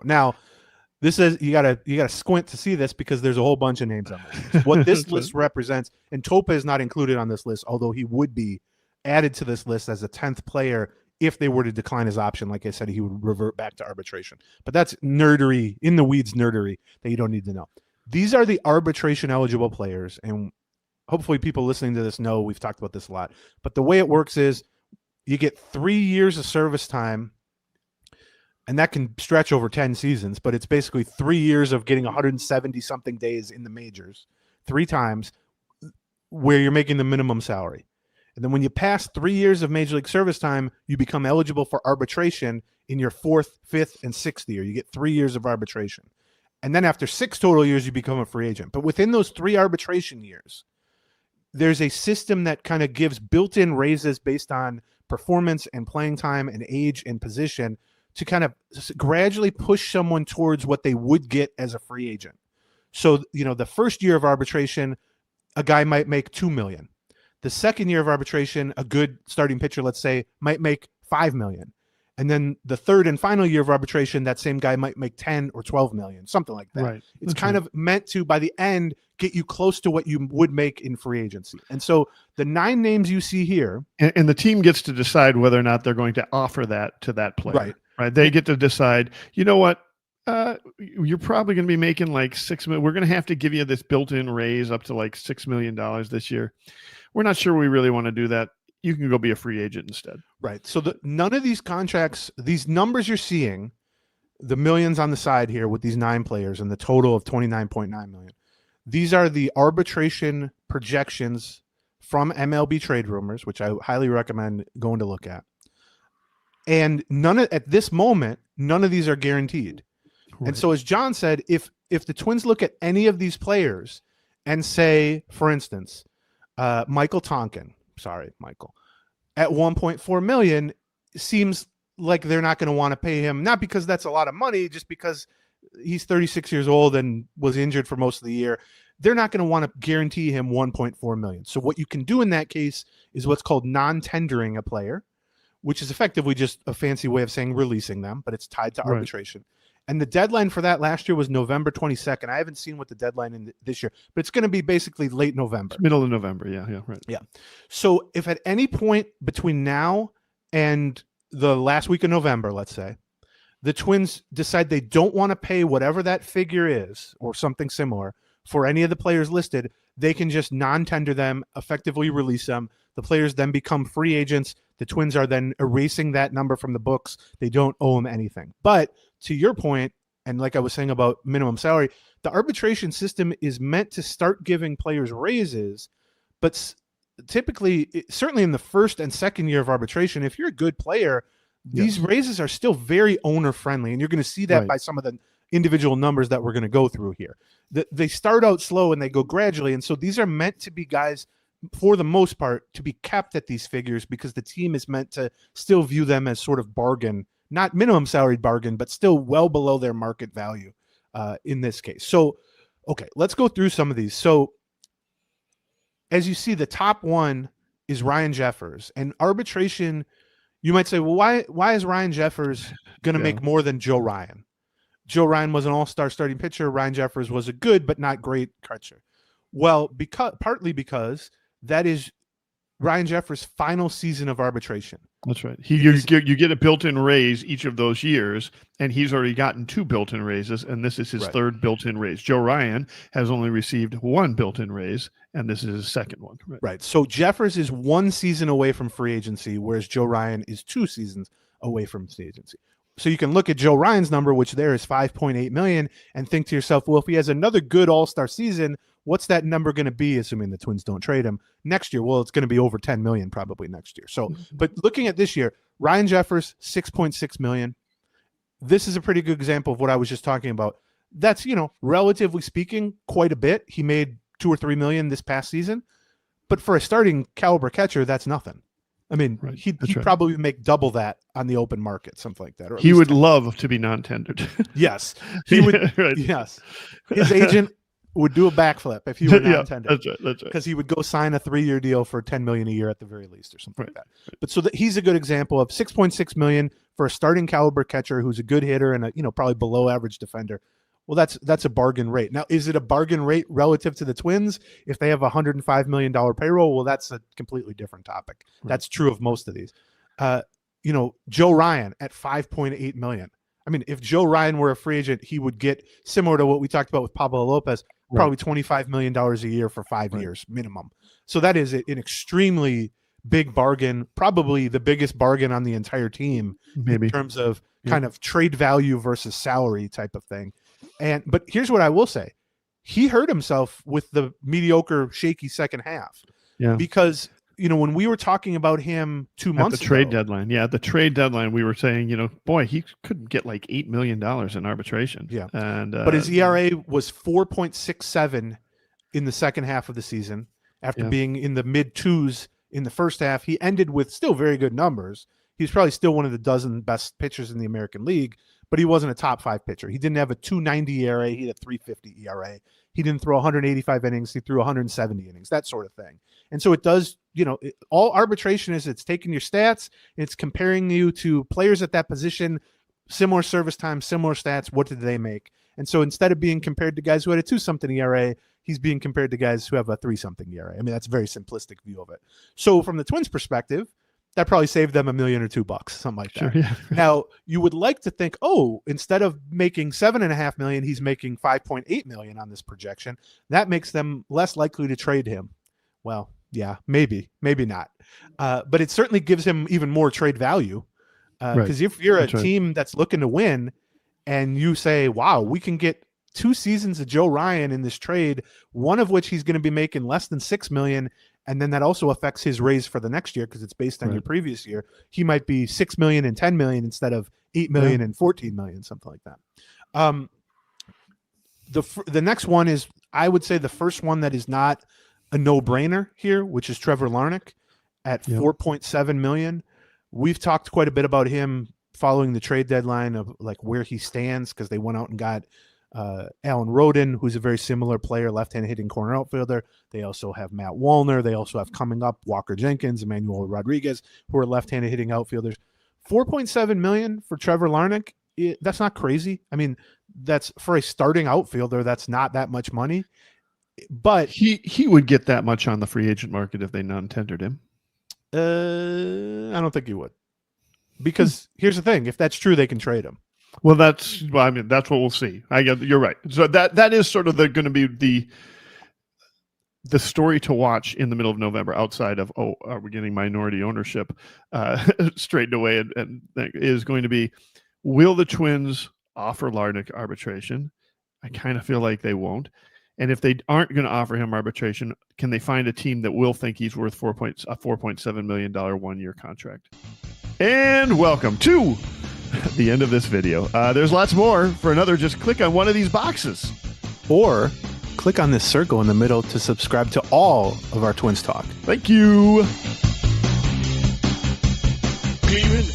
Now, this is you gotta squint to see this because there's a whole bunch of names on this list. What this list represents, and Topa is not included on this list, although he would be added to this list as a 10th player if they were to decline his option. Like I said, he would revert back to arbitration. But that's nerdery, in the weeds nerdery that you don't need to know. These are the arbitration eligible players, and hopefully people listening to this know we've talked about this a lot. But the way it works is you get 3 years of service time, and that can stretch over 10 seasons, but it's basically 3 years of getting 170 something days in the majors 3 times where you're making the minimum salary. And then when you pass 3 years of major league service time, you become eligible for arbitration in your 4th, 5th, and 6th year. You get 3 years of arbitration. And then after 6 total years, you become a free agent. But within those 3 arbitration years, there's a system that kind of gives built-in raises based on performance and playing time and age and position to kind of gradually push someone towards what they would get as a free agent. So, the first year of arbitration, a guy might make $2 million. The second year of arbitration, a good starting pitcher, let's say, might make $5 million. And then the third and final year of arbitration, that same guy might make 10 or 12 million, something like that. Right. It's kind of meant to, by the end, get you close to what you would make in free agency. And so the 9 names you see here. And the team gets to decide whether or not they're going to offer that to that player. Right. They get to decide, you know what? You're probably going to be making like $6 million. We're going to have to give you this built-in raise up to like $6 million this year. We're not sure we really want to do that. You can go be a free agent instead. Right. So none of these contracts, these numbers you're seeing, the millions on the side here with these 9 players and the total of 29.9 million. These are the arbitration projections from MLB Trade Rumors, which I highly recommend going to look at. And at this moment, none of these are guaranteed. Right. And so as John said, if the Twins look at any of these players and say, for instance, Michael Tonkin, at 1.4 million, seems like they're not going to want to pay him, not because that's a lot of money, just because he's 36 years old and was injured for most of the year. They're not going to want to guarantee him 1.4 million. So what you can do in that case is what's called non-tendering a player, which is effectively just a fancy way of saying releasing them, but it's tied to arbitration. And the deadline for that last year was November 22nd. I haven't seen what the deadline in this year, but it's going to be basically late November. Middle of November, yeah, right. Yeah. So if at any point between now and the last week of November, let's say, the Twins decide they don't want to pay whatever that figure is or something similar for any of the players listed, they can just non-tender them, effectively release them. The players then become free agents. The Twins are then erasing that number from the books. They don't owe them anything. But to your point, and like I was saying about minimum salary, the arbitration system is meant to start giving players raises, but typically, certainly in the first and second year of arbitration, if you're a good player, these raises are still very owner-friendly, and you're going to see that by some of the individual numbers that we're going to go through here. They start out slow and they go gradually, and so these are meant to be guys, for the most part, to be kept at these figures because the team is meant to still view them as sort of bargain, not minimum salary bargain, but still well below their market value in this case. So, okay, let's go through some of these. So, as you see, the top one is Ryan Jeffers. And arbitration, you might say, well, why is Ryan Jeffers going to make more than Joe Ryan? Joe Ryan was an all-star starting pitcher. Ryan Jeffers was a good but not great catcher. Well, partly because that is Ryan Jeffers' final season of arbitration. That's right. You get a built-in raise each of those years, and he's already gotten 2 built-in raises, and this is his third built-in raise. Joe Ryan has only received 1 built-in raise, and this is his second one. Right. So Jeffers is 1 season away from free agency, whereas Joe Ryan is 2 seasons away from free agency. So you can look at Joe Ryan's number, which there is 5.8 million, and think to yourself, well, if he has another good all-star season, what's that number going to be, assuming the Twins don't trade him next year? Well, it's going to be over 10 million probably next year. So, but looking at this year, Ryan Jeffers, 6.6 million. This is a pretty good example of what I was just talking about. That's, relatively speaking, quite a bit. He made 2 or 3 million this past season, but for a starting caliber catcher, that's nothing. I mean, he'd probably make double that on the open market, something like that. Or he would love to be non-tendered. Yes, he would. Yes, his agent would do a backflip if he were non-tendered. That's right. Because he would go sign a 3-year deal for $10 million a year at the very least, or something like that. But so he's a good example of 6.6 million for a starting caliber catcher who's a good hitter and a probably below average defender. Well, that's a bargain rate. Now, is it a bargain rate relative to the Twins if they have a $105 million payroll? Well, that's a completely different topic. Right. That's true of most of these. Joe Ryan at $5.8 million. I mean, if Joe Ryan were a free agent, he would get, similar to what we talked about with Pablo Lopez, probably $25 million a year for 5 years minimum. So that is an extremely big bargain, probably the biggest bargain on the entire team in terms of kind of trade value versus salary type of thing. But here's what I will say. He hurt himself with the mediocre, shaky second half. Yeah. Because, when we were talking about him 2 months ago. At the trade deadline. Yeah, at the trade deadline, we were saying, boy, he could get like $8 million in arbitration. Yeah. But his ERA was 4.67 in the second half of the season after being in the mid-twos in the first half. He ended with still very good numbers. He's probably still one of the dozen best pitchers in the American League, but he wasn't a top 5 pitcher. He didn't have a 2.90 ERA. He had a 3.50 ERA. He didn't throw 185 innings. He threw 170 innings, that sort of thing. And so it does, all arbitration is it's taking your stats, it's comparing you to players at that position, similar service time, similar stats. What did they make? And so instead of being compared to guys who had a 2-something ERA, he's being compared to guys who have a 3-something ERA. I mean, that's a very simplistic view of it. So from the Twins' perspective, that probably saved them $1 million or $2, something like that. Sure, yeah. Now, you would like to think, instead of making $7.5 million, he's making $5.8 million on this projection. That makes them less likely to trade him. Well, yeah, maybe not. But it certainly gives him even more trade value. Because if you're a team that's looking to win and you say, wow, we can get 2 seasons of Joe Ryan in this trade, one of which he's going to be making less than $6 million, and then that also affects his raise for the next year because it's based on your previous year. He might be $6 million and $10 million instead of $8 million and $14 million, something like that. The next one is, I would say, the first one that is not a no-brainer here, which is Trevor Larnach at $4.7 million. We've talked quite a bit about him following the trade deadline of like where he stands because they went out and got Alan Roden, who's a very similar player, left-hand hitting corner outfielder. They also have Matt Wallner. They also have coming up Walker Jenkins, Emmanuel Rodriguez, who are left-handed hitting outfielders. $4.7 million for Trevor Larnach. That's not crazy. I mean, that's for a starting outfielder. That's not that much money. But he would get that much on the free agent market if they non-tendered him. I don't think he would. Because here's the thing: if that's true, they can trade him. Well, that's what we'll see. You're right. So that is sort of going to be the story to watch in the middle of November. Outside of are we getting minority ownership straightened away? And is going to be, will the Twins offer Larnach arbitration? I kind of feel like they won't. And if they aren't going to offer him arbitration, can they find a team that will think he's worth a $4.7 million 1-year contract? And welcome to the end of this video. There's lots more. For another, just click on one of these boxes. Or click on this circle in the middle to subscribe to all of our Twins Talk. Thank you. Gleeman